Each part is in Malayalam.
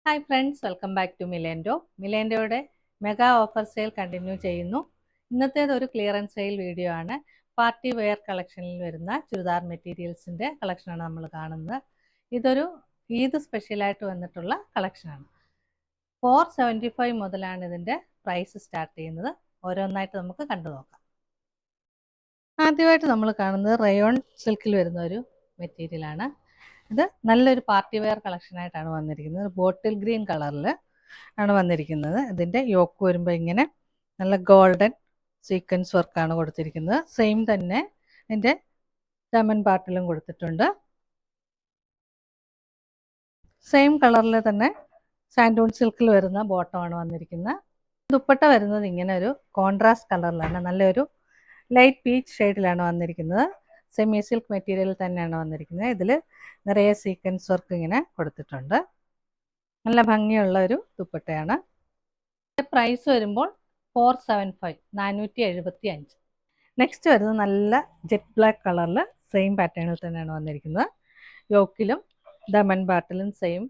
Hi friends, welcome back to Milendo. മിലേൻഡോയുടെ മെഗാ ഓഫർ സെയിൽ കണ്ടിന്യൂ ചെയ്യുന്നു. ഇന്നത്തേത് ഒരു ക്ലിയറൻസ് സെയിൽ വീഡിയോ ആണ്. പാർട്ടി വെയർ കളക്ഷനിൽ വരുന്ന ചുരിദാർ മെറ്റീരിയൽസിൻ്റെ കളക്ഷനാണ് നമ്മൾ കാണുന്നത്. ഇതൊരു ഈദ് സ്പെഷ്യലായിട്ട് വന്നിട്ടുള്ള കളക്ഷനാണ്. 475 മുതലാണ് ഇതിൻ്റെ പ്രൈസ് സ്റ്റാർട്ട് ചെയ്യുന്നത്. ഓരോന്നായിട്ട് നമുക്ക് കണ്ടു നോക്കാം. ആദ്യമായിട്ട് നമ്മൾ കാണുന്നത് റയോൺ സിൽക്കിൽ വരുന്ന ഒരു മെറ്റീരിയലാണ്. ഇത് നല്ലൊരു പാർട്ടി വെയർ കളക്ഷനായിട്ടാണ് വന്നിരിക്കുന്നത്. ബോട്ടിൽ ഗ്രീൻ കളറിൽ ആണ് വന്നിരിക്കുന്നത്. ഇതിൻ്റെ യോക്ക് വരുമ്പോൾ ഇങ്ങനെ നല്ല ഗോൾഡൻ സീക്വൻസ് വർക്കാണ് കൊടുത്തിരിക്കുന്നത്. സെയിം തന്നെ ഇതിൻ്റെ ഡയമണ്ട് പാർട്ടിലും കൊടുത്തിട്ടുണ്ട്. സെയിം കളറിൽ തന്നെ സാൻഡൂൺ സിൽക്കിൽ വരുന്ന ബോട്ടമാണ് വന്നിരിക്കുന്നത്. ദുപ്പട്ട വരുന്നത് ഇങ്ങനെ ഒരു കോൺട്രാസ്റ്റ് കളറിലാണ്, നല്ലൊരു ലൈറ്റ് പീച്ച് ഷെയ്ഡിലാണ് വന്നിരിക്കുന്നത്. സെമി സിൽക്ക് മെറ്റീരിയൽ തന്നെയാണ് വന്നിരിക്കുന്നത്. ഇതിൽ നിറയെ സീക്വൻസ് വർക്ക് ഇങ്ങനെ കൊടുത്തിട്ടുണ്ട്. നല്ല ഭംഗിയുള്ള ഒരു ദുപ്പട്ടയാണ്. പ്രൈസ് വരുമ്പോൾ 475, 475. നെക്സ്റ്റ് വരുന്നത് നല്ല ജെറ്റ് ബ്ലാക്ക് കളറിൽ സെയിം പാറ്റേണിൽ തന്നെയാണ് വന്നിരിക്കുന്നത്. യോക്കിലും ഡയമണ്ട് പാർട്ടിലും സെയിം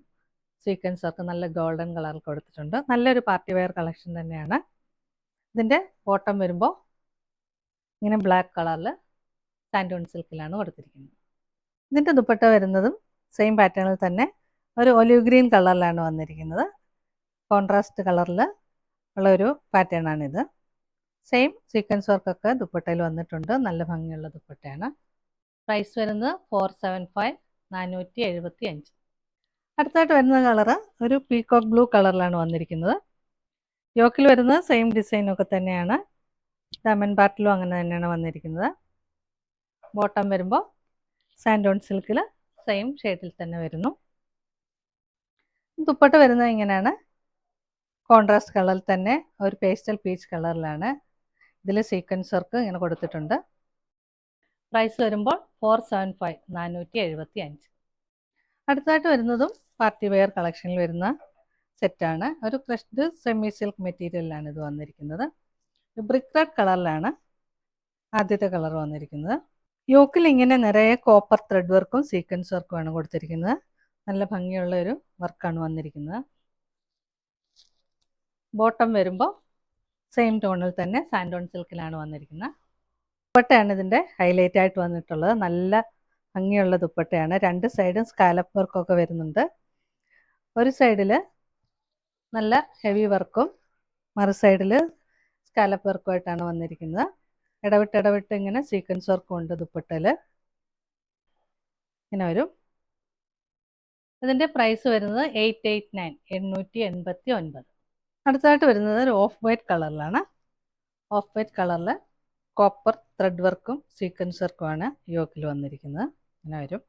സീക്വൻസ് വർക്ക് നല്ല ഗോൾഡൻ കളറിൽ കൊടുത്തിട്ടുണ്ട്. നല്ലൊരു പാർട്ടി വെയർ കളക്ഷൻ തന്നെയാണ്. ഇതിൻ്റെ ബോട്ടം വരുമ്പോൾ ഇങ്ങനെ ബ്ലാക്ക് കളറിൽ സാൻഡൂൺ സിൽക്കിലാണ് കൊടുത്തിരിക്കുന്നത്. ഇതിൻ്റെ ദുപ്പട്ട വരുന്നതും സെയിം പാറ്റേണിൽ തന്നെ ഒരു ഒലിവ് ഗ്രീൻ കളറിലാണ് വന്നിരിക്കുന്നത്. കോൺട്രാസ്റ്റ് കളറിൽ ഉള്ള ഒരു പാറ്റേൺ ആണിത്. സെയിം സീക്വൻസ് വർക്കൊക്കെ ദുപ്പട്ടയിൽ വന്നിട്ടുണ്ട്. നല്ല ഭംഗിയുള്ള ദുപ്പട്ടയാണ്. പ്രൈസ് വരുന്നത് 475, 475. അടുത്തായിട്ട് വരുന്ന കളറ് ഒരു പീകോക്ക് ബ്ലൂ കളറിലാണ് വന്നിരിക്കുന്നത്. യോക്കിൽ വരുന്നത് സെയിം ഡിസൈനൊക്കെ തന്നെയാണ്. ഡയമണ്ട് പാർട്ടിലും അങ്ങനെ തന്നെയാണ് വന്നിരിക്കുന്നത്. ബോട്ടം വരുമ്പോൾ സാൻഡോൺ സിൽക്കിൽ സെയിം ഷെയ്ഡിൽ തന്നെ വരുന്നു. ദുപ്പട്ട വരുന്നത് ഇങ്ങനെയാണ്. കോൺട്രാസ്റ്റ് കളറിൽ തന്നെ ഒരു പേസ്റ്റൽ പീച്ച് കളറിലാണ്. ഇതിൽ സീക്വൻസ് വർക്ക് ഇങ്ങനെ കൊടുത്തിട്ടുണ്ട്. പ്രൈസ് വരുമ്പോൾ 475, 475. അടുത്തായിട്ട് വരുന്നതും പാർട്ടി വെയർ കളക്ഷനിൽ വരുന്ന സെറ്റാണ്. ഒരു ക്രഷ്ഡ് സെമി സിൽക്ക് മെറ്റീരിയലിലാണ് ഇത് വന്നിരിക്കുന്നത്. ബ്രിക്ക് റെഡ് കളറിലാണ് ആദ്യത്തെ കളർ വന്നിരിക്കുന്നത്. യോക്കിൽ ഇങ്ങനെ നിറയെ കോപ്പർ ത്രെഡ് വർക്കും സീക്വൻസ് വർക്കുമാണ് കൊടുത്തിരിക്കുന്നത്. നല്ല ഭംഗിയുള്ള ഒരു വർക്കാണ് വന്നിരിക്കുന്നത്. ബോട്ടം വരുമ്പോൾ സെയിം ടോണിൽ തന്നെ സാൻഡോൺ സിൽക്കിലാണ് വന്നിരിക്കുന്നത്. ദുപ്പട്ടയാണ് ഇതിൻ്റെ ഹൈലൈറ്റ് ആയിട്ട് വന്നിട്ടുള്ളത്. നല്ല ഭംഗിയുള്ള ദുപ്പട്ടയാണ്. രണ്ട് സൈഡും സ്കാലപ്പ് വർക്കൊക്കെ വരുന്നുണ്ട്. ഒരു സൈഡിൽ നല്ല ഹെവി വർക്കും മറു സൈഡിൽ സ്കാലപ്പ് വർക്കുമായിട്ടാണ് വന്നിരിക്കുന്നത്. ഇടവിട്ട് ഇങ്ങനെ സീക്വൻസ് വർക്കും ഉണ്ട് ദുപ്പട്ടയിൽ. ഇങ്ങനെ വരും. ഇതിൻ്റെ പ്രൈസ് വരുന്നത് 889, 889. അടുത്തായിട്ട് വരുന്നത് ഒരു ഓഫ് വൈറ്റ് കളറിലാണ്. ഓഫ് വൈറ്റ് കളറിൽ കോപ്പർ ത്രെഡ് വർക്കും സീക്വൻസ് വർക്കുമാണ് യോക്കിൽ വന്നിരിക്കുന്നത്. ഇങ്ങനെ വരും.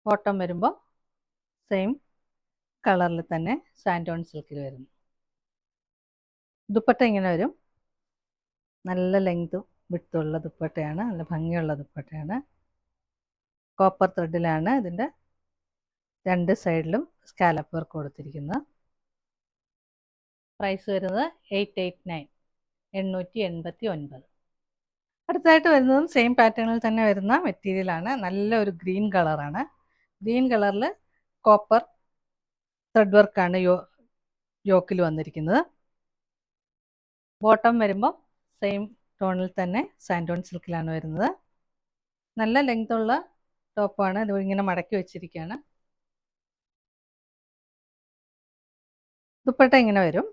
ബോട്ടം വരുമ്പോൾ സെയിം കളറിൽ തന്നെ സാൻഡോൺ സിൽക്കിൽ വരുന്നു. ദുപ്പട്ട ഇങ്ങനെ വരും. നല്ല ലെങ്തും വിട്ടുള്ള ദുപ്പട്ടയാണ്. നല്ല ഭംഗിയുള്ള ദുപ്പട്ടയാണ്. കോപ്പർ ത്രെഡിലാണ് ഇതിൻ്റെ രണ്ട് സൈഡിലും സ്കാലപ്പ് വർക്ക് കൊടുത്തിരിക്കുന്നത്. പ്രൈസ് വരുന്നത് 889, 889. അടുത്തായിട്ട് വരുന്നതും സെയിം പാറ്റേണിൽ തന്നെ വരുന്ന മെറ്റീരിയലാണ്. നല്ല ഒരു ഗ്രീൻ കളറാണ്. ഗ്രീൻ കളറിൽ കോപ്പർ ത്രെഡ് വർക്കാണ് യോക്കിൽ വന്നിരിക്കുന്നത്. ബോട്ടം വരുമ്പോൾ സെയിം ടോണിൽ തന്നെ സാൻഡോൺ സിൽക്കിലാണ് വരുന്നത്. നല്ല ലെങ്തുള്ള ടോപ്പാണ്. ഇത് ഇങ്ങനെ മടക്കി വെച്ചിരിക്കുകയാണ്. ദുപ്പട്ട ഇങ്ങനെ വരും.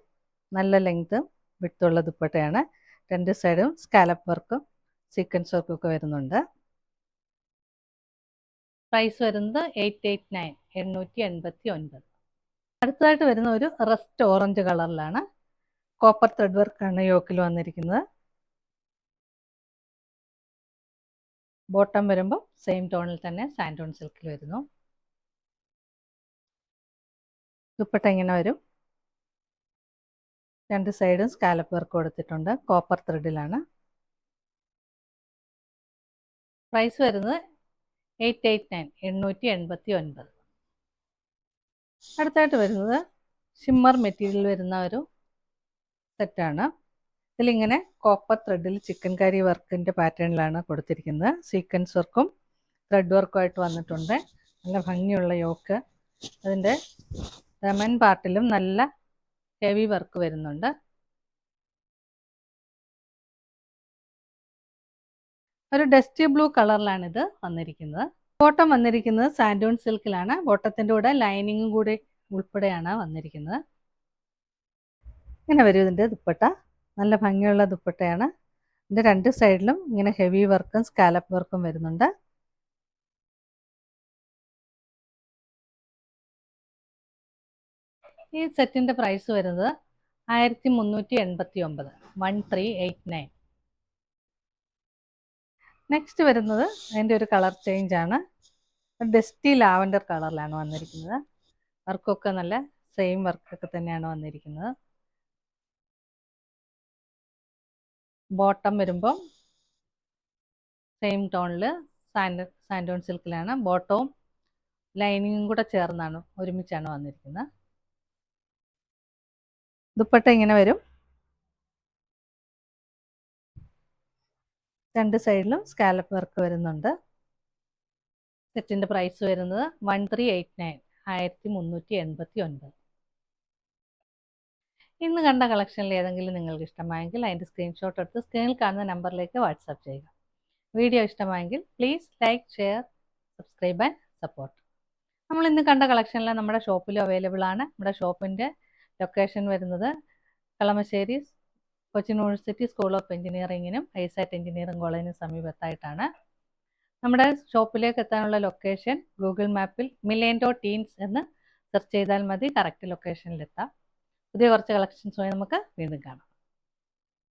നല്ല ലെങ്ത് വിട്ടുള്ള ദുപ്പട്ടയാണ്. രണ്ട് സൈഡും സ്കാലപ്പ് വർക്കും സീക്വൻസ് വർക്കും ഒക്കെ വരുന്നുണ്ട്. പ്രൈസ് വരുന്നത് 889, 889. അടുത്തതായിട്ട് വരുന്ന ഒരു റസ്റ്റ് ഓറഞ്ച് കളറിലാണ്. കോപ്പർ ത്രെഡ് വർക്കാണ് യോക്കിൽ വന്നിരിക്കുന്നത്. ബോട്ടം വരുമ്പോൾ സെയിം ടോണിൽ തന്നെ സാൻഡോൺ സിൽക്കിൽ വരുന്നു. ദുപ്പട്ട ഇങ്ങനെ വരും. രണ്ട് സൈഡും സ്കാലപ്പ് വർക്ക് കൊടുത്തിട്ടുണ്ട്. കോപ്പർ ത്രെഡിലാണ്. പ്രൈസ് വരുന്നത് 889, 889. അടുത്തായിട്ട് വരുന്നത് ഷിമ്മർ മെറ്റീരിയൽ വരുന്ന ഒരു സെറ്റാണ്. ഇതിലിങ്ങനെ കോപ്പർ ത്രെഡിൽ ചിക്കൻ കറി വർക്കിൻ്റെ പാറ്റേണിലാണ് കൊടുത്തിരിക്കുന്നത്. സീക്വൻസ് വർക്കും ത്രെഡ് വർക്കും ആയിട്ട് വന്നിട്ടുണ്ട്. നല്ല ഭംഗിയുള്ള യോക്ക്. അതിൻ്റെ ലെമൺ പാർട്ടിലും നല്ല ഹെവി വർക്ക് വരുന്നുണ്ട്. ഒരു ഡസ്റ്റി ബ്ലൂ കളറിലാണിത് വന്നിരിക്കുന്നത്. ബോട്ടം വന്നിരിക്കുന്നത് സാൻഡൂൺ സിൽക്കിലാണ്. ബോട്ടത്തിൻ്റെ കൂടെ ലൈനിങ്ങും കൂടി ഉൾപ്പെടെയാണ് വന്നിരിക്കുന്നത്. ഇങ്ങനെ വരും ഇതിൻ്റെ ദുപ്പട്ട. നല്ല ഭംഗിയുള്ള ദുപ്പട്ടയാണ്. ഇതിൻ്റെ രണ്ട് സൈഡിലും ഇങ്ങനെ ഹെവി വർക്കും സ്കാലപ്പ് വർക്കും വരുന്നുണ്ട്. ഈ സെറ്റിൻ്റെ പ്രൈസ് വരുന്നത് 1389, 1389. നെക്സ്റ്റ് വരുന്നത് അതിൻ്റെ ഒരു കളർ ചേഞ്ചാണ്. ഡസ്റ്റി ലാവൻഡർ കളറിലാണ് വന്നിരിക്കുന്നത്. വർക്കൊക്കെ നല്ല സെയിം വർക്കൊക്കെ തന്നെയാണ് വന്നിരിക്കുന്നത്. ബോട്ടം വരുമ്പം സെയിം ടോണിൽ സാൻഡോൺ സിൽക്കിലാണ്. ബോട്ടവും ലൈനിങ്ങും കൂടെ ചേർന്നാണ് ഒരുമിച്ചാണ് വന്നിരിക്കുന്നത്. ദുപ്പട്ട ഇങ്ങനെ വരും. രണ്ട് സൈഡിലും സ്കാലപ്പ് വർക്ക് വരുന്നുണ്ട്. സെറ്റിൻ്റെ പ്രൈസ് വരുന്നത് 1389, 1389. ഇന്ന് കണ്ട കളക്ഷനിൽ ഏതെങ്കിലും നിങ്ങൾക്ക് ഇഷ്ടമായെങ്കിൽ അതിൻ്റെ സ്ക്രീൻഷോട്ട് എടുത്ത് സ്ക്രീനിൽ കാണുന്ന നമ്പറിലേക്ക് വാട്സാപ്പ് ചെയ്യുക. വീഡിയോ ഇഷ്ടമായെങ്കിൽ please like, share, subscribe and support. നമ്മൾ ഇന്ന് കണ്ട കളക്ഷനിൽ നമ്മുടെ ഷോപ്പിലും അവൈലബിൾ ആണ്. നമ്മുടെ ഷോപ്പിൻ്റെ ലൊക്കേഷൻ വരുന്നത് Kalamassery Cochin university school of എഞ്ചിനീയറിങ്ങിനും ഐസാറ്റ് എഞ്ചിനീയറിംഗ് കോളേജിനും സമീപത്തായിട്ടാണ്. നമ്മുടെ ഷോപ്പിലേക്ക് എത്താനുള്ള ലൊക്കേഷൻ ഗൂഗിൾ മാപ്പിൽ മിലേൻഡോ ടീൻസ് എന്ന് സെർച്ച് ചെയ്താൽ മതി. കറക്റ്റ് ലൊക്കേഷനിലെത്താം. പുതിയ കുറച്ച് കളക്ഷൻസുമായി നമുക്ക് വീണ്ടും കാണാം.